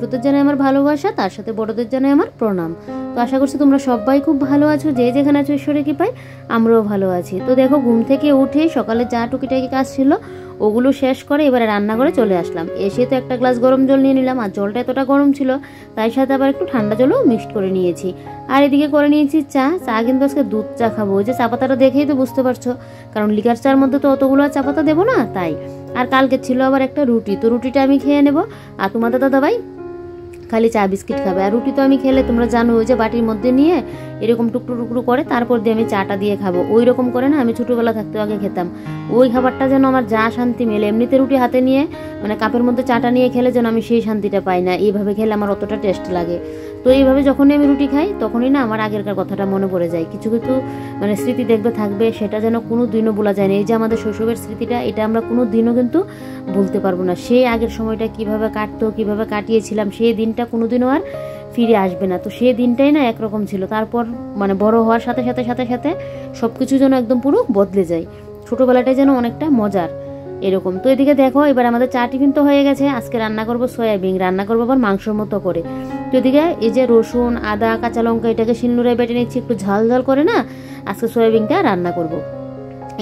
ছোটদের জানাই আমার ভালোবাসা, তার সাথে বড়দের জানাই আমার প্রণাম। তো আশা করছি তোমরা সবাই খুব ভালো আছো, যে যেখানে আছো ঈশ্বরের কৃপায় আমরাও ভালো আছি। তো দেখো ঘুম থেকে উঠে সকালে যা টুকিটাকি কাজ ছিল ওগুলো শেষ করে এবারে রান্নাঘরে চলে আসলাম। এসে তো একটা গ্লাস গরম জল নিয়ে নিলাম, আর জলটা এতটা গরম ছিল তাই সাথে আবার একটু ঠান্ডা জলও মিক্সড করে নিয়েছি। আর এদিকে করে নিয়েছি চা কিন্তু আজকে দুধ চা খাবো। ওই যে চা পাতাটা দেখেই তো বুঝতে পারছো, কারণ লিকার চার মধ্যে তো অতগুলো চা পাতা দেবো না তাই। আর কালকে ছিল আবার একটা রুটি, তো রুটিটা আমি খেয়ে নেবো, আর তোমাদের দাদাভাই খালি চা বিস্কিট খাবে। আর রুটি তো আমি খেলে তোমরা জানো ওই যে বাটির মধ্যে নিয়ে এরকম টুকরো টুকরো করে তারপর দিয়ে আমি চাটা দিয়ে খাবো। ওই রকম করে না আমি ছোটোবেলা থাকতে আগে খেতাম। ওই খাবারটা যেন আমার যা শান্তি মেলে, এমনিতে রুটি হাতে নিয়ে মানে কাপের মধ্যে চাটা নিয়ে খেলে যেন আমি সেই শান্তিটা পাই না, এইভাবে খেলে আমার অতটা টেস্ট লাগে। তো এইভাবে যখনই আমি রুটি খাই তখনই না আমার আগেরকার কথাটা মনে পড়ে যায়। কিছু কিছু মানে স্মৃতি দেখবে থাকবে, সেটা যেন কোনো দিনও ভোলা যায় না। এই যে আমাদের শৈশবের স্মৃতিটা, এটা আমরা কোনো দিনও কিন্তু ভুলতে পারবো না। সেই আগের সময়টা কিভাবে কাটতো, কিভাবে কাটিয়েছিলাম, সেই দিনটা কোনোদিনও আর ফিরে আসবে না। তো সেই দিনটাই না একরকম ছিল, তারপর মানে বড় হওয়ার সাথে সাথে সাথে সাথে সব কিছু যেন একদম পুরো বদলে যায়। ছোটোবেলাটাই যেন অনেকটা মজার এরকম। তো এদিকে দেখো এবার আমাদের চা টিফিন তো হয়ে গেছে। আজকে রান্না করবো সয়াবিন, রান্না করবো আবার মাংসর মতো করে। তো এদিকে এই যে রসুন আদা কাঁচা লঙ্কা এটাকে শিলনোড়ায় বেটে নিচ্ছি, একটু ঝাল ঝাল করে না আজকে সয়াবিনটা রান্না করব।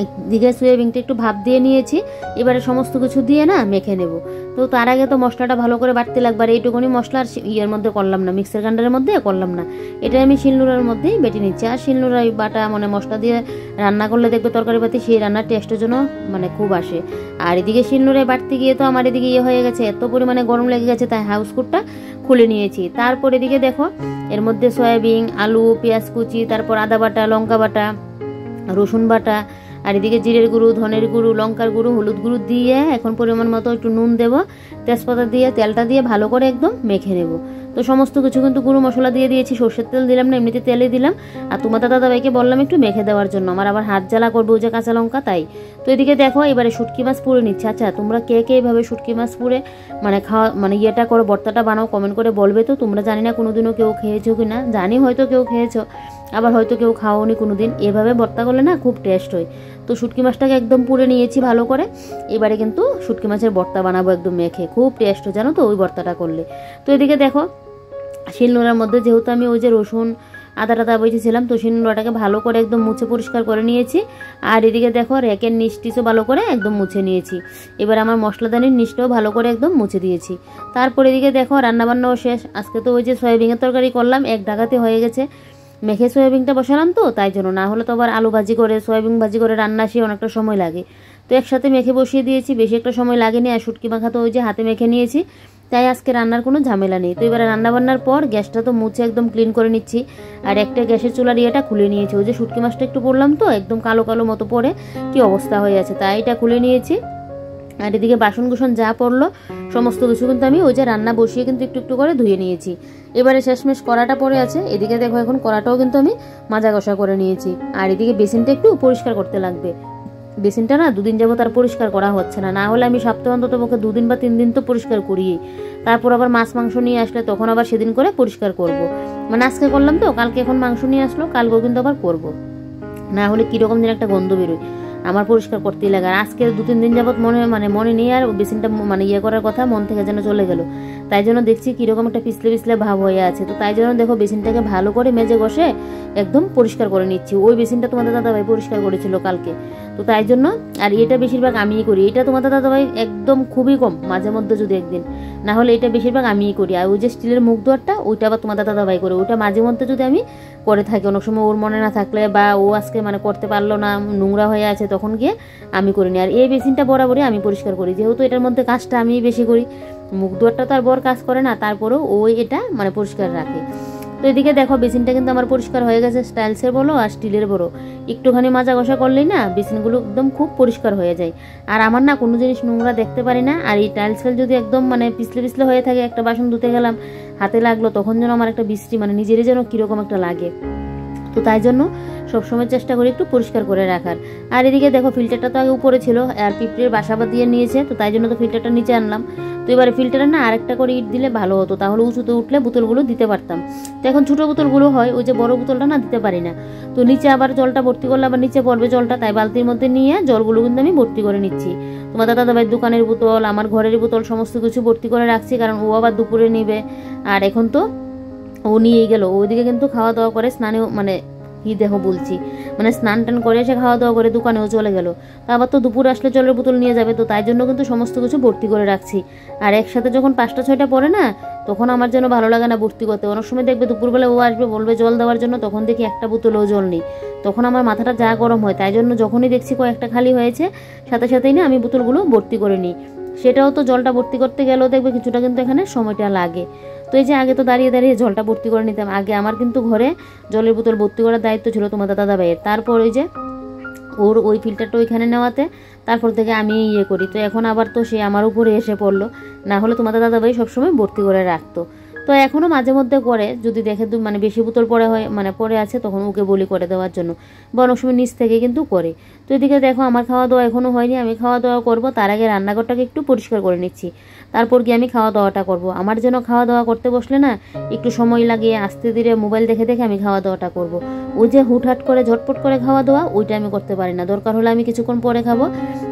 একদিকে সয়াবিনটা একটু ভাপ দিয়ে নিয়েছি, এবারে সমস্ত কিছু দিয়ে না মেখে নেব। তো তার আগে তো মশলাটা ভালো করে বাটতে লাগবে, আর এইটুকুনি মশলার ইয়ের মধ্যে করলাম না, মিক্সার গ্রাইন্ডারের মধ্যে করলাম না, এটা আমি শিলনোড়ার মধ্যেই বেটে নিচ্ছি। আর শিলনোড়ায় বাটা মানে মশলা দিয়ে রান্না করলে দেখবে তরকারি পাতি সেই রান্নার টেস্টের জন্য মানে খুব আসে। আর এদিকে শিলনোড়ায় বাটতে গিয়ে তো আমার এদিকে ইয়ে হয়ে গেছে, এত পরিমাণে গরম লেগে গেছে তাই হাউসকুটটা খুলে নিয়েছি। তারপর এদিকে দেখো এর মধ্যে সয়াবিন আলু পেঁয়াজ কুচি, তারপর আদা বাটা লঙ্কা বাটা রসুন বাটা, আর এদিকে জিরের গুঁড়ো ধনের গুঁড়ো লঙ্কার গুঁড়ো হলুদ গুঁড়ো দিয়ে এখন পরিমাণ মতো একটু নুন দেবো, তেজপাতা দিয়ে তেলটা দিয়ে ভালো করে একদম মেখে নেব। তো সমস্ত কিছু কিন্তু গুঁড়ো মশলা দিয়ে দিয়েছি, সর্ষের তেল দিলাম না, এমনিতে তেলে দিলাম। আর তোমাদের দাদাভাইকে বললাম একটু মেখে দেওয়ার জন্য, আমার আবার হাত জ্বালা করবো ওই যে কাঁচা লঙ্কা তাই। তো এদিকে দেখো এবারে শুটকি মাছ পুড়ে নিচ্ছে। আচ্ছা তোমরা কে কে এইভাবে শুটকি মাছ পুড়ে মানে খাওয়া মানে ইয়েটা করো, ভর্তাটা বানাও, কমেন্ট করে বলবে তো। তোমরা জানি না কোনোদিনও কেউ খেয়েছো কি না, জানি হয়তো কেউ খেয়েছো, আবার হয়তো কেউ খাওনি কোনোদিন। এভাবে ভর্তা করলে না খুব টেস্ট হয়। তো শুটকি মাছটাকে একদম পুড়ে নিয়েছি ভালো করে, এবারে কিন্তু শুটকি মাছের ভর্তা বানাবো একদম মেখে, খুব টেস্ট হয় জানো তো ওই ভর্তাটা করলে। তো এদিকে দেখো শিলনোড়ার মধ্যে যেহেতু আমি ওই যে রসুন আদা টাদা বেঁচেছিলাম, তো শিলনোড়াটাকে ভালো করে একদম মুছে পরিষ্কার করে নিয়েছি। আর এদিকে দেখো র্যাকের নিচটিও ভালো করে একদম মুছে নিয়েছি। এবার আমার মশলাদানির নিচটাও ভালো করে একদম মুছে দিয়েছি। তারপর এদিকে দেখো রান্নাবান্নাও শেষ। আজকে তো ওই যে সয়াবিনের তরকারি করলাম, এক ঢাকাতে হয়ে গেছে। মেখে সয়াবিনটা বসালাম তো তাই জন্য, না হলে তো আবার আলু ভাজি করে সয়াবিন ভাজি করে রান্না আসে অনেকটা সময় লাগে। তো একসাথে মেখে বসিয়ে দিয়েছি, বেশি একটা সময় লাগেনি। আর শুটকি মাখা তো ওই যে হাতে মেখে নিয়েছি, তাই আজকে রান্নার কোনো ঝামেলা নেই। তো এবারে রান্নাবান্নার পর গ্যাসটা তো মুছে একদম ক্লিন করে নিচ্ছি। আর একটা গ্যাসের চুলার ইয়েটা খুলে নিয়েছি, ওই যে শুটকি মাছটা একটু পড়লাম তো একদম কালো কালো মতো পড়ে কি অবস্থা হয়ে আছে, তাই এটা খুলে নিয়েছি। আর এদিকে বাসন কুসন যা পড়লো সমস্ত কিছু কিন্তু আমি ওই যে রান্না বসিয়ে কিন্তু একটু একটু করে ধুয়ে নিয়েছি। এবারে শেষমেশ কড়াটা পড়ে আছে, এদিকে দেখো এখন কড়াটাও কিন্তু আমি মাজা ঘষা করে নিয়েছি। আর এদিকে বেসিনটা একটু পরিষ্কার করতে লাগবে, বেসিনটা না দুদিন যাবো তার পরিষ্কার করা হচ্ছে না, না হলে আমি সপ্তাহে অন্তত পক্ষে 2 দিন বা 3 দিন তো পরিষ্কার করি। তারপর আবার মাছ মাংস নিয়ে আসলে তখন আবার সেদিন করে পরিষ্কার করব। মানে আজকে করলাম তো কালকে এখন মাংস নিয়ে আসলো, কালকেও কিন্তু আবার করব, না হলে কিরকম দিন একটা গন্ধ বেরোয়, আমার পরিষ্কার করতেই লাগে। আর আজকে 2-3 দিন যাবত মনে নেই আর বেসিনটা মানে ইয়ে করার কথা মন থেকে যেন চলে গেল, তাই জন্য দেখছি কিরকম একটা পিছলে পিছলে ভাব হয়ে আছে। তো তাই জন্য দেখো বেসিনটাকে ভালো করে মেজে ঘষে একদম পরিষ্কার করে নিচ্ছি। ওই বেসিনটা তোমাদের দাদাভাই পরিষ্কার করেছিল কালকে, তো তাই জন্য। আর এটা বেশিরভাগ আমিই করি, এটা তোমাদের দাদাভাই একদম খুবই কম, মাঝে মধ্যে যদি একদিন, না হলে এটা বেশিরভাগ আমিই করি। আর ওই যে স্টিলের মুখ দুয়ারটা ওইটা আবার তোমাদের দাদাভাই করে, ওটা মাঝে মধ্যে যদি আমি করে থাকি, অনেক সময় ওর মনে না থাকলে বা ও আজকে মানে করতে পারলো না নোংরা হয়ে আছে তখন গিয়ে আমি করিনি। আর এই বেসিনটা বরাবরই আমি পরিষ্কার করি, যেহেতু এটার মধ্যে কাজটা আমি বেশি করি, মুখ দুয়ারটা তো আর বর কাজ করে না, তারপরেও ওই এটা মানে পরিষ্কার রাখে। তো এদিকে দেখো বেসিনটা কিন্তু আমার পরিষ্কার হয়ে গেছে, স্টাইলসের বলো আর স্টিলের বলো, একটুখানি মাজা ঘষা করলেই না বেসিনগুলো একদম খুব পরিষ্কার হয়ে যায়। আর আমার না কোনো জিনিস নোংরা দেখতে পারি না, আর এই টাইলসেল যদি একদম মানে পিছলে পিছলে হয়ে থাকে, একটা বাসন ধুতে গেলাম হাতে লাগলো তখন যেন আমার একটা বৃষ্টি মানে নিজেরই যেন কীরকম একটা লাগে। তো তাই জন্য সবসময় চেষ্টা করি একটু পরিষ্কার করে রাখার। আর এদিকে দেখো ফিল্টারটা তো আগে উপরে ছিল, আর পিঁপড়ের বাসা দিয়ে নিয়েছে, তো তাই জন্য তো ফিল্টারটা নিচে আনলাম। তো এবারে ফিল্টারে না আরেকটা করে ইট দিলে ভালো হতো, তাহলে উঁচুতে উঠলে বোতলগুলো দিতে পারতাম। তো এখন ছোটো বোতলগুলো হয়, ওই যে বড় বোতলটা না দিতে পারি না। তো নিচে আবার জলটা ভর্তি করলে আবার নিচে পড়বে জলটা, তাই বালতির মধ্যে নিয়ে জলগুলো কিন্তু আমি ভর্তি করে নিচ্ছি। তোমার দাদাভাইয়ের দোকানের বোতল, আমার ঘরের বোতল সমস্ত কিছু ভর্তি করে রাখছি, কারণ ও আবার দুপুরে নিবে। আর এখন তো ও নিয়েই গেল, ওইদিকে কিন্তু খাওয়া দাওয়া করে স্নানেও মানে কি দেখো বলছি, মানে স্নান টান করে এসে খাওয়া দাওয়া করে দোকানেও চলে গেল। তো আবার তো দুপুরে আসলে জলের বোতল নিয়ে যাবে, তো তাই জন্য কিন্তু সমস্ত কিছু ভর্তি করে রাখছি। আর একসাথে যখন 5টা 6টা পড়ে না, তখন আমার যেন ভালো লাগে না ভর্তি করতে। অনেক সময় দেখবে দুপুরবেলা ও আসবে বলবে জল দেওয়ার জন্য, তখন দেখি একটা বোতলেও জল নেই, তখন আমার মাথাটা যা গরম হয়। তাই জন্য যখনই দেখছি কয়েকটা খালি হয়েছে, সাথে সাথেই না আমি বোতলগুলো ভর্তি করে নিই। সেটাও তো জলটা ভর্তি করতে গেলেও দেখবে কিছুটা কিন্তু এখানে সময়টা লাগে। তো এই যে আগে তো দাঁড়িয়ে দাঁড়িয়ে জলটা ভর্তি করে নিতাম, আগে আমার কিন্তু ঘরে জলের বোতল ভর্তি করার দায়িত্ব ছিল তোমার দাদাভাইয়ের। তারপর ওই যে ওর ওই ফিল্টারটা ওইখানে নেওয়াতে তারপর থেকে আমি ইয়ে করি। তো এখন আবার তো সে আমার উপরে এসে পড়লো, না হলে তোমার দাদাভাই সবসময় ভর্তি করে রাখতো। তো এখনও মাঝে মধ্যে করে, যদি দেখে মানে বেশি বোতল পড়ে হয় মানে পড়ে আছে, তখন ওকে বলি করে দেওয়ার জন্য, বা অনেক সময় নিচ থেকে কিন্তু করে। তো এদিকে দেখো আমার খাওয়া দাওয়া এখনও হয়নি, আমি খাওয়া দাওয়া করব, তার আগে রান্নাঘরটাকে একটু পরিষ্কার করে নিচ্ছি, তারপর গিয়ে আমি খাওয়া দাওয়াটা করব। আমার যেন খাওয়া দাওয়া করতে বসলে না একটু সময় লাগে, আস্তে ধীরে মোবাইল দেখে দেখে আমি খাওয়া দাওয়াটা করব। ওই যে হুটহাট করে ঝটপট করে খাওয়া দাওয়া, ওইটা আমি করতে পারি না। দরকার হলে আমি কিছুক্ষণ পরে খাবো,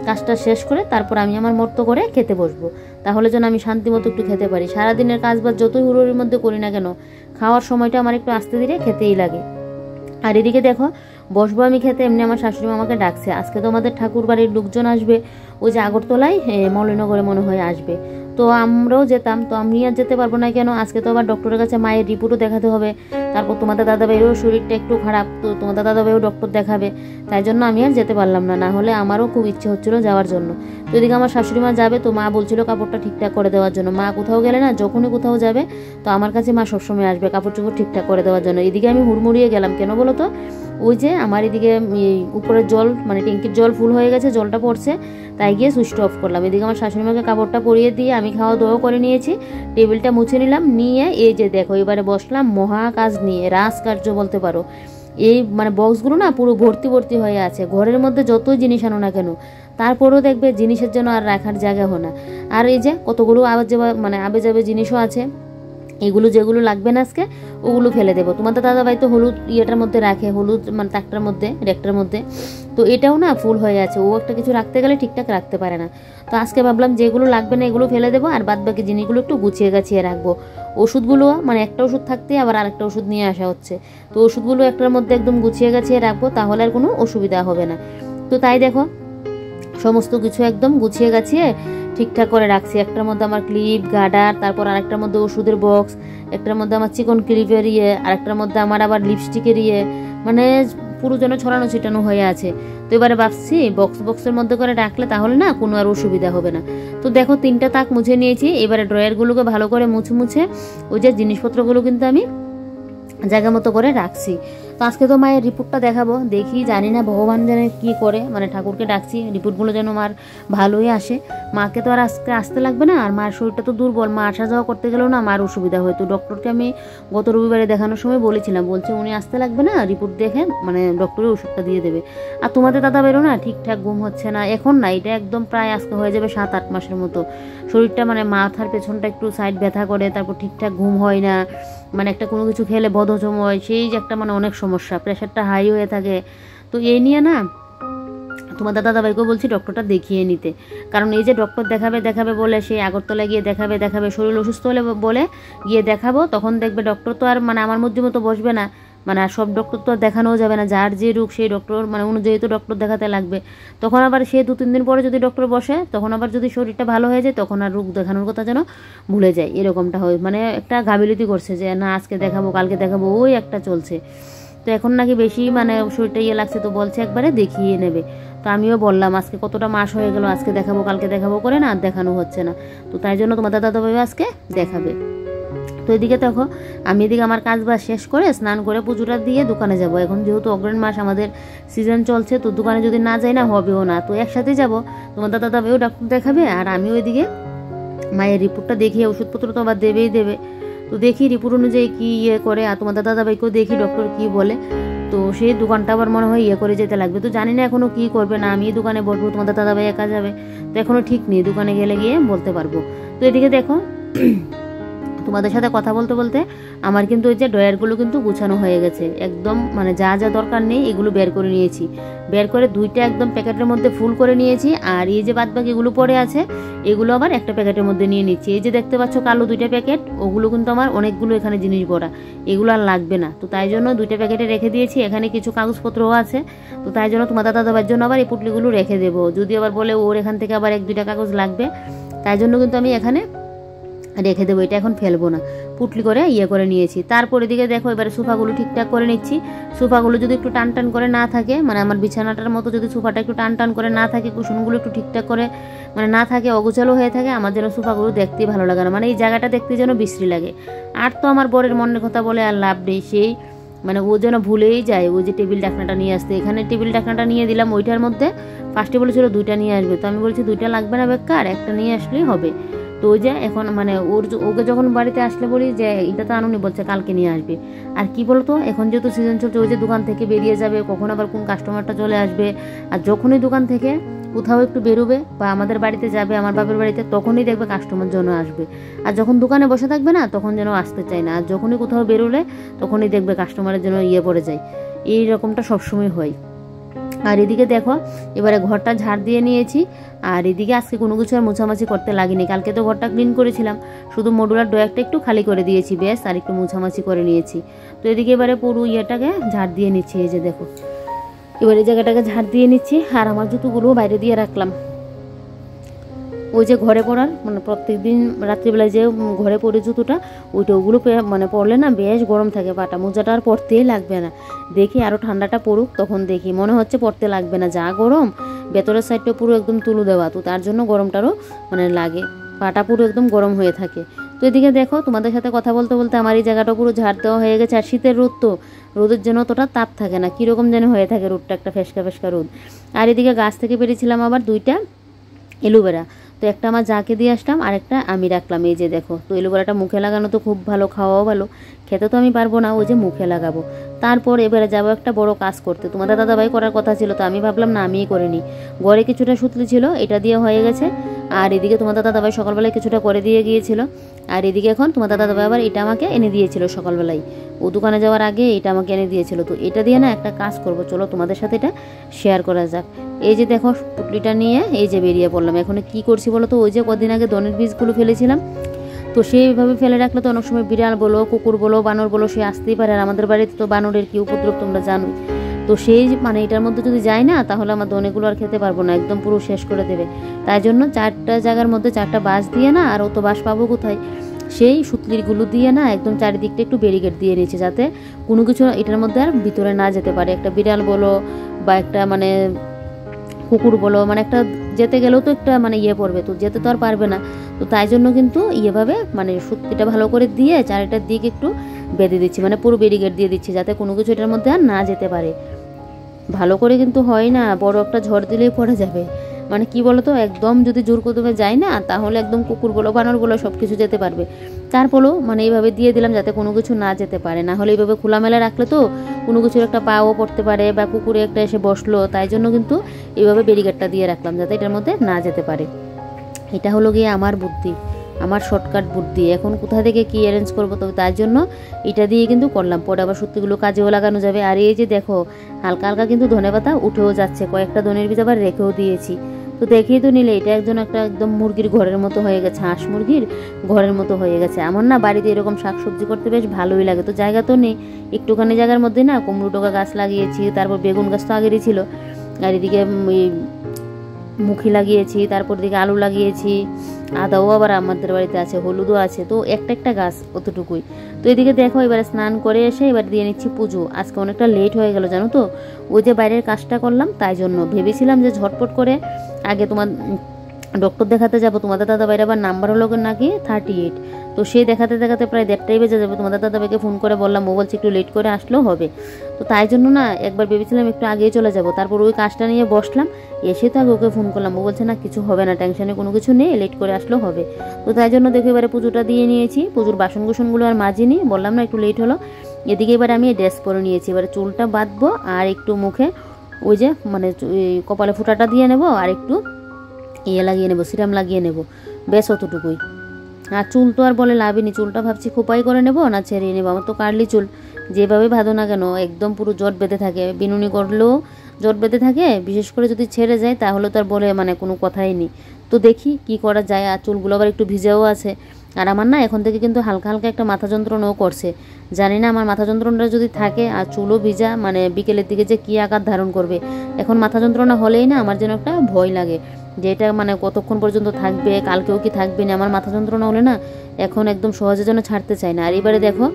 কাজটা শেষ করে তারপর আমি আমার মতো করে খেতে বসবো, তাহলে যেন আমি শান্তি মতো একটু খেতে পারি। সারাদিনের কাজ বাজ যতই হুড়োর মধ্যে করি না কেন, খাওয়ার সময়টা আমার একটু আস্তে ধীরে খেতেই লাগে। আর এদিকে দেখো বসবো আমি খেতে, এমনি আমার শাশুড়ি আমাকে ডাকছে, আজকে তো আমাদের ঠাকুর বাড়ির লোকজন আসবে, ওই যে আগরতলায় মলিনগরে মনে হয় আসবে। তো আমরাও যেতাম, তো আমি আর যেতে পারবো না কেন, আজকে তো আবার ডক্টরের কাছে মায়ের রিপোর্টও দেখাতে হবে। তারপর তোমাদের দাদাভাইয়েরও শরীরটা একটু খারাপ, তো তোমাদের দাদাভাইও ডক্টর দেখাবে, তাই জন্য আমি আর যেতে পারলাম না। না হলে আমারও খুব ইচ্ছে হচ্ছিল যাওয়ার জন্য। তো এদিকে আমার শাশুড়ি মা যাবে, তো মা বলছিল কাপড়টা ঠিকঠাক করে দেওয়ার জন্য। মা কোথাও গেলে না, যখনই কোথাও যাবে, তো আমার কাছে মা সবসময় আসবে কাপড় চোপড় ঠিকঠাক করে দেওয়ার জন্য। এদিকে আমি হুড়মুড়িয়ে গেলাম, কেন বলো তো, ওই যে আমার এদিকে উপরের জল মানে ট্যাঙ্কির জল ফুল হয়ে গেছে, জলটা পড়ছে, তাই গিয়ে সুইচটা অফ করলাম। এদিকে আমার শাশুড়ি মাকে কাপড়টা পরিয়ে দিয়ে আমি খাওয়া দাওয়া করে নিয়েছি, টেবিলটা মুছে নিলাম, নিয়ে এই যে দেখো এবারে বসলাম মহা কাজ নিয়ে, রাজকার্য বলতে পারো। এই মানে বক্সগুলো না পুরো ভর্তি ভর্তি হয়ে আছে, ঘরের মধ্যে যতই জিনিস আনো না কেন, তারপরেও দেখবে জিনিসের জন্য আর রাখার জায়গা হয় না। আর এই যে কতগুলো আবে যাবে জিনিসও আছে, এগুলো যেগুলো লাগবে না আজকে ওগুলো ফেলে দেবো। তোমাদের দাদাভাই তো হলুদ ইয়েটার মধ্যে রাখে, হলুদ মানে তাকটার মধ্যে, রেকটার মধ্যে, তো এটাও না ফুল হয়ে আছে, ও একটা কিছু রাখতে গেলে ঠিকঠাক রাখতে পারে না। তো আজকে ভাবলাম যেগুলো লাগবে না এগুলো ফেলে দেবো, আর বাদ বাকি জিনিসগুলো একটু গুছিয়ে গাছিয়ে রাখবো। ওষুধগুলো মানে একটা ওষুধ থাকতে আবার আরেকটা ওষুধ নিয়ে আসা হচ্ছে, তো ওষুধগুলো একটার মধ্যে একদম গুছিয়ে গাছিয়ে রাখবো, তাহলে আর কোনো অসুবিধা হবে না। তো তাই দেখো সমস্ত কিছু একদম গুছিয়ে গাছিয়ে ঠিকঠাক করে রাখছি। একটার মধ্যে আমার ক্লিপ গার্ডার, তারপর আরেকটার মধ্যে ওষুধের বক্স, একটার মধ্যে আমার চিকন ক্লিপের আরেকটার মধ্যে আমার আবার লিপস্টিকের মানে পুরো যেন ছড়ানো ছিটানো হয়ে আছে। তো এবারে ভাবছি বক্সের মধ্যে করে রাখলে তাহলে না কোনো আর অসুবিধা হবে না। তো দেখো 3টা তাক মুছে নিয়েছি, এবারে ড্রয়ারগুলোকে ভালো করে মুছে ওই যে জিনিসপত্রগুলো কিন্তু আমি জায়গা মতো করে রাখছি। তো আজকে তো মায়ের রিপোর্টটা দেখাবো, দেখি জানি না ভগবান জানে কি করে, মানে ঠাকুরকে ডাকছি রিপোর্টগুলো যেন মার ভালোই আসে। মাকে তো আর আজকে আসতে লাগবে না, আর মার শরীরটা তো দুর্বল, মা আসা যাওয়া করতে গেলেও না মার অসুবিধা হয়। তো ডক্টরকে আমি গত রবিবারে দেখানোর সময় বলেছিলাম, বলছে উনি আসতে লাগবে না, রিপোর্ট দেখে মানে ডক্টরের ওষুধটা দিয়ে দেবে। আর তোমাদের দাদা বেরো না ঠিকঠাক ঘুম হচ্ছে না, এখন না এটা একদম প্রায় আজকে হয়ে যাবে 7-8 মাসের মতো। শরীরটা মানে মাথার পেছনটা একটু সাইড ব্যথা করে, তারপর ঠিকঠাক ঘুম হয় না, মানে একটা কোনো কিছু খেলে বদহজম হয়, সেই যে একটা মানে অনেক সমস্যা, প্রেশারটা হাই হয়ে থাকে। তো এই নিয়ে না তোমাদের দাদাভাইকেও বলছি ডক্টরটা দেখিয়ে নিতে, কারণ এই যে ডক্টর দেখাবে বলে সেই আগরতলায় গিয়ে দেখাবে, শরীর অসুস্থ হলে বলে গিয়ে দেখাবো, তখন দেখবে ডক্টর তো আর মানে আমার মধ্যে মতো বসবে না, মানে আর সব ডক্টর তো আর দেখানোও যাবে না, যার যে রোগ সেই ডক্টর মানে অনুযায়ী তো ডক্টর দেখাতে লাগবে। তখন আবার সে 2-3 দিন পরে যদি ডক্টর বসে, তখন আবার যদি শরীরটা ভালো হয়ে যায়, তখন আর রোগ দেখানোর কথা যেন ভুলে যায়, এরকমটা হয়। মানে একটা গাফিলতি করছে যে না আজকে দেখাবো কালকে দেখাবো, ওই একটা চলছে। তো এখন নাকি বেশি মানে শরীরটা লাগছে, তো বলছে একবারে দেখিয়ে নেবে। তো আমিও বললাম আজকে কতটা মাস হয়ে গেল, আজকে দেখাবো কালকে দেখাবো করে না আর দেখানো হচ্ছে না, তো তাই জন্য তোমার দাদাভাই আজকে দেখাবে। তো এদিকে দেখো আমি এদিকে আমার কাজ বাজ শেষ করে স্নান করে পুজোটা দিয়ে দোকানে যাব। এখন যেহেতু অগ্রহণ মাস আমাদের সিজন চলছে, তো দোকানে যদি না যাই না হবেও না, তো একসাথে যাব। তোমার দাদাভাইও ডাক্তার দেখাবে, আর আমিও ওইদিকে মায়ের রিপোর্টটা দেখিয়ে ওষুধপত্র তো আবার দেবেই দেবে। তো দেখি রিপোর্ট অনুযায়ী কী করে। আর তোমাদের দাদাভাইকেও দেখি ডক্টর কী বলে। তো সেই দোকানটা আবার মনে হয় করে যেতে লাগবে। তো জানি না এখনও কী করবে, না আমি দোকানে বলবো, তোমাদের দাদাভাই একা যাবে, তো এখনও ঠিক নেই। দোকানে গেলে গিয়ে বলতে পারবো। তো এদিকে দেখো তোমাদের সাথে কথা বলতে বলতে আমার কিন্তু ওই যে ড্রয়ারগুলো কিন্তু গুছানো হয়ে গেছে একদম, মানে যা যা দরকার নেই এগুলো বের করে নিয়েছি। বের করে দুইটা একদম প্যাকেটের মধ্যে ফুল করে নিয়েছি। আর এই যে বাদবাকি এগুলো পড়ে আছে এগুলো আবার একটা প্যাকেটের মধ্যে নিয়ে নিচ্ছি। এই যে দেখতে পাচ্ছ কালো দুইটা প্যাকেট, ওগুলো কিন্তু আমার অনেকগুলো এখানে জিনিস ভরা, এগুলো আর লাগবে না। তো তাই জন্য দুইটা প্যাকেটে রেখে দিয়েছি। এখানে কিছু কাগজপত্রও আছে, তো তাই জন্য তোমাদের দাদাভাইয়ের জন্য আবার এই পুটলিগুলো রেখে দেবো। যদি আবার বলে ওর এখান থেকে আবার 1-2টা কাগজ লাগবে, তাই জন্য কিন্তু আমি এখানে রেখে দেবো। এটা এখন ফেলবো না, পুটলি করে করে নিয়েছি। তারপরে দিকে দেখো এবারে সোফাগুলো ঠিকঠাক করে নিচ্ছি। সোফাগুলো যদি একটু টান টান করে না থাকে, মানে আমার বিছানাটার মতো যদি সোফাটা একটু টান টান করে না থাকে, কুশনগুলো একটু ঠিকঠাক করে মানে না থাকে, অগোছালো হয়ে থাকে, আমার যেন সোফাগুলো দেখতেই ভালো লাগে না, মানে এই জায়গাটা দেখতে যেন বিশ্রী লাগে। আর তো আমার বরের মনের কথা বলে আর লাভ নেই, সেই মানে ও যেন ভুলেই যায় ওই যে টেবিল ঢাকনাটা নিয়ে আসতে। এখানে টেবিল ঢাকনাটা নিয়ে দিলাম, ওইটার মধ্যে ফার্স্টে বলেছিল 2টা নিয়ে আসবে, তো আমি বলছি 2টা লাগবে না বেকার, একটা নিয়ে আসলেই হবে। তো ওই যে এখন মানে ওকে যখন বাড়িতে আসলে বলি যে এটা তো আনুনি, বলছে কালকে নিয়ে আসবে। আর কি বলতো এখন যেহেতু সিজন চলছে, ওই যে দোকান থেকে বেরিয়ে যাবে, কখন আবার কোন কাস্টমারটা চলে আসবে। আর যখনই দোকান থেকে কোথাও একটু বেরোবে বা আমাদের বাড়িতে যাবে, আমার বাপের বাড়িতে, তখনই দেখবে কাস্টমার যেন আসবে। আর যখন দোকানে বসে থাকবে না তখন যেন আসতে চায় না। আর যখনই কোথাও বেরোলে তখনই দেখবে কাস্টমারের জন্য পড়ে যায়। এই রকমটা সবসময় হয়। আর এদিকে দেখো এবারে ঘরটা ঝাড় দিয়ে নিয়েছি। আর এদিকে আজকে কোনো কিছু আর মোছামাছি করতে লাগেনি, কালকে তো ঘরটা ক্লিন করেছিলাম, শুধু মডুলার ড্রয়ারটা একটু খালি করে দিয়েছি বেশ, আর একটু মোছামাছি করে নিয়েছি। তো এদিকে এবারে পুরো ইয়েটাকে ঝাড় দিয়ে নিচ্ছি। এই যে দেখো এবারে জায়গাটাকে ঝাড় দিয়ে নিচ্ছি। আর আমার জুতোগুলো বাইরে দিয়ে রাখলাম, ওই যে ঘরে পরার, মানে প্রত্যেক দিন রাত্রিবেলায় যে ঘরে পরে জুতোটা, ওগুলো মানে পরলে না বেশ গরম থাকে পাটা, মোজাটা আর পরতেই লাগবে না। দেখি আরও ঠান্ডাটা পড়ুক, তখন দেখি মনে হচ্ছে পরতে লাগবে না, যা গরম, ভেতরের সাইডটা পুরো একদম তুলো দেওয়া, তো তার জন্য গরমটারও মানে লাগে, পাটা পুরো একদম গরম হয়ে থাকে। তো এদিকে দেখো তোমাদের সাথে কথা বলতে বলতে আমার এই জায়গাটা পুরো ঝাড় দেওয়া হয়ে গেছে। আর শীতের রোদ, তো রোদের জন্য অতটা তাপ থাকে না, কীরকম যেন হয়ে থাকে রোদটা, একটা ফেসকা ফেসকা রোদ। আর এদিকে গাছ থেকে পেরেছিলাম আবার 2টা এলোভেরা, তো একটা আমার যাকে দিয়ে আসলাম, আর একটা আমি রাখলাম। এই যে দেখো, তো এলোভেরাটা মুখে লাগানো তো খুব ভালো, খাওয়াও ভালো, খেতে তো আমি পারবো না, ওই যে মুখে লাগাবো। তারপর এবারে যাবো একটা বড় কাজ করতে, তোমাদের দাদাভাই করার কথা ছিল, তো আমি ভাবলাম না আমিই করে নিই। ঘরে কিছুটা সুতলি ছিল, এটা দিয়ে হয়ে গেছে। আর এদিকে তোমাদের দাদাভাই সকালবেলায় কিছুটা করে দিয়ে গিয়েছিল। আর এদিকে এখন তোমাদের দাদাভাই আবার এটা আমাকে এনে দিয়েছিল সকালবেলায়, ও দোকানে যাওয়ার আগে এটা আমাকে এনে দিয়েছিল। তো এটা দিয়ে না একটা কাজ করব, চলো তোমাদের সাথে এটা শেয়ার করা যাক। এই যে দেখো পুটলিটা নিয়ে এই যে বেরিয়ে পড়লাম। এখন কি করছি বলো তো, ওই যে কদিন আগে ধনের বীজগুলো ফেলেছিলাম, তো সেইভাবে ফেলে রাখলে তো অনেক সময় বিড়াল বলো, কুকুর বলো, বানর বলো, সে আসতেই পারে। আর আমাদের বাড়িতে তো বানরের কি উপদ্রব তোমরা জানোই। তো সেই মানে এটার মধ্যে যদি যায় না, তাহলে আমার দনেগুলো আর খেতে পারবো না, একদম পুরো শেষ করে দেবে। তাই জন্য 4টা জায়গার মধ্যে 4টা বাঁশ দিয়ে না, আর অত বাঁশ পাবো কোথায়, সেই সুতলিগুলো দিয়ে না একদম চারিদিকটা একটু ব্যারিকেড দিয়ে নিয়েছে, যাতে কোনো কিছু এটার মধ্যে আর ভিতরে না যেতে পারে। একটা বিড়াল বলো বা একটা মানে কুকুর বলো, মানে একটা যেতে গেলেও তো একটা মানে পড়বে, তো যেতে তো আর পারবে না। তো তাই জন্য কিন্তু ভাবে মানে সুতলিটা ভালো করে দিয়ে চারিটার দিক একটু বেঁধে দিচ্ছি, মানে পুরো ব্যারিকেড দিয়ে দিচ্ছি, যাতে কোনো কিছু এটার মধ্যে আর না যেতে পারে। ভালো করে কিন্তু হয় না, বড় একটা ঝড় দিলেই পড়ে যাবে। মানে কি বলতো, একদম যদি জোর কদমে যায় না, তাহলে একদম কুকুর বলো, বানর বলো, সব কিছু যেতে পারবে। তারপরেও মানে এইভাবে দিয়ে দিলাম যাতে কোনো কিছু না যেতে পারে, না হলে এইভাবে খোলামেলা রাখলে তো কোনো কিছুর একটা পাও পড়তে পারে, বা কুকুরে একটা এসে বসলো, তাই জন্য কিন্তু এইভাবে ব্যারিকেডটা দিয়ে রাখলাম যাতে এটার মধ্যে না যেতে পারে। এটা হলো গিয়ে আমার বুদ্ধি, আমার শর্টকাট বুদ্ধি। এখন কোথা থেকে কি অ্যারেঞ্জ করবো, তবে তার জন্য এটা দিয়ে কিন্তু করলাম, পরে আবার সত্যিগুলো কাজেও লাগানো যাবে। আর এই যে দেখো হালকা হালকা কিন্তু ধনেপাতা উঠেও যাচ্ছে, কয়েকটা ধনের বীজ আবার রেখেও দিয়েছি। তো দেখিয়ে তো নিলে এটা একদম মুরগির ঘরের মতো হয়ে গেছে, হাঁস মুরগির ঘরের মতো হয়ে গেছে। আমার না বাড়িতে এরকম শাকসবজি করতে বেশ ভালোই লাগে, তো জায়গা তো নেই, একটুখানি জায়গার মধ্যে না কুমড়ো টোকা গাছ লাগিয়েছি, তারপর বেগুন গাছ তো আগেরই ছিল, আর এদিকে মুখি লাগিয়েছি, তারপর দিকে আলু লাগিয়েছি, আদাও আবার আমাদের বাড়িতে আছে, হলুদও আছে, তো একটা গাছ অতটুকুই। তো এদিকে দেখো এবারে স্নান করে এসে এবার দিয়ে নিচ্ছি পুজো। আজকে অনেকটা লেট হয়ে গেল জানো তো, ওই যে বাইরের কাজটা করলাম, তাই জন্য ভেবেছিলাম যে ঝটপট করে আগে তোমার ডক্টর দেখাতে যাবো, তোমাদের দাদাভাইয়ের আবার নাম্বার হলো নাকি 38। তো সেই দেখাতে দেখাতে প্রায় 1:30 বেজে যাবে। তোমাদের দাদাভাইকে ফোন করে বললাম, ও বলছে একটু লেট করে আসলেও হবে। তো তাই জন্য না একবার ভেবেছিলাম একটু আগেই চলে যাব, তারপর ওই কাজটা নিয়ে বসলাম, এসে তো আগে ওকে ফোন করলাম। ও বলছে না কিছু হবে না, টেনশনে কোনো কিছু নেই, লেট করে আসলেও হবে। তো তাই জন্য দেখো এবারে পুজোটা দিয়ে নিয়েছি, পুজোর বাসন কুসনগুলো আর মাজিনি, বললাম না একটু লেট হলো। এদিকে এবার আমি ড্রেস পরে নিয়েছি, এবারে চুলটা বাঁধবো আর একটু মুখে ওই যে মানে কপালে ফোঁটাটা দিয়ে নেবো আর একটু লাগিয়ে নেবো, সিরাম লাগিয়ে নেবো, বেশ অতটুকুই। আর চুল তো আর বলে লাভই নেই, চুলটা ভাবছি খোপাই করে নেবো না ছেড়িয়ে নেবো। আমার তো কার্লি চুল, যেভাবে বাঁধো না কেন একদম পুরো জট বেঁধে থাকে, বিনুনি করলেও জট বেঁধে থাকে, বিশেষ করে যদি ছেড়ে যায় তাহলে তো আর বলে মানে কোনো কথাই নেই। তো দেখি কি করা যায়। আর চুলগুলো আবার একটু ভিজেও আছে। আর আমার না এখন থেকে কিন্তু হালকা হালকা একটা মাথা যন্ত্রণাও করছে, জানি না আমার মাথা যন্ত্রণাটা যদি থাকে আর চুলও ভিজা মানে বিকেলের দিকে যে কী আকার ধারণ করবে। এখন মাথা যন্ত্রণা হলেই না আমার যেন একটা ভয় লাগে, যে এটা মানে কতক্ষণ পর্যন্ত থাকবে, কালকেও কি থাকবে না। আমার মাথা যন্ত্রণা হলে না এখন একদম সহজে যেন ছাড়তে চাই না। আর এবারে দেখো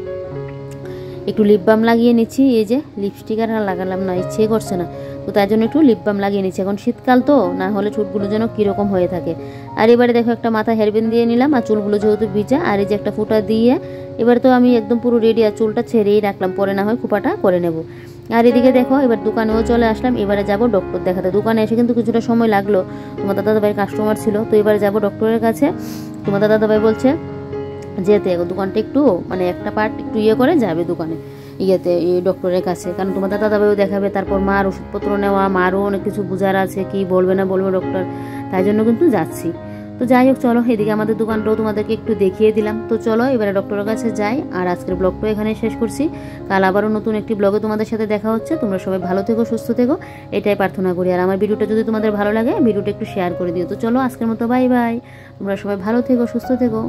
একটু লিপ বাম লাগিয়ে নিচ্ছি, এই যে লিপস্টিক আর লাগালাম না, ইচ্ছে করছে না, তো তাই জন্য একটু লিপ বাম লাগিয়ে নিচ্ছি। এখন শীতকাল তো, না হলে ঠোঁটগুলো যেন কীরকম হয়ে থাকে। আর এবারে দেখো একটা মাথা হেয়ারব্যান্ড দিয়ে নিলাম, আর চুলগুলো যেহেতু ভিজা, আর এই যে একটা ফুটা দিয়ে এবার তো আমি একদম পুরো রেডি, আর চুলটা ছেড়েই রাখলাম, পরে না হয় খোপাটা করে নেব। আর এদিকে দেখো এবার দোকানেও চলে আসলাম, এবারে যাব ডক্টর দেখাতে। দোকানে এসে কিন্তু কিছুটা সময় লাগলো, তোমার দাদাভাইয়ের কাস্টমার ছিল, তো এবারে যাব ডক্টরের কাছে। তোমার দাদাভাই বলছে যেতে দোকানটা একটু মানে একটা পার্ট একটু করে যাবে দোকানে ইয়েতে এই ডক্টরের কাছে, কারণ তোমার দাদাভাইও দেখাবে, তারপর মার ওষুধপত্র নেওয়া, মারও অনেক কিছু বোঝার আছে, কি বলবে না বলবে ডক্টর, তাই জন্য কিন্তু যাচ্ছি। তো যাই হোক চলো, এদিকে আমাদের দোকানটাও তোমাদেরকে একটু দেখিয়ে দিলাম। তো চলো এবারে ডক্টরের কাছে যাই, আর আজকের ব্লগটা এখানে শেষ করছি। কাল আবারও নতুন একটি ব্লগে তোমাদের সাথে দেখা হচ্ছে। তোমরা সবাই ভালো থেকো, সুস্থ থেকো, এটাই প্রার্থনা করি। আর আমার ভিডিওটা যদি তোমাদের ভালো লাগে ভিডিওটা একটু শেয়ার করে দিও। তো চলো আজকের মতো বাই বাই, তোমরা সবাই ভালো থেকো, সুস্থ থেকো।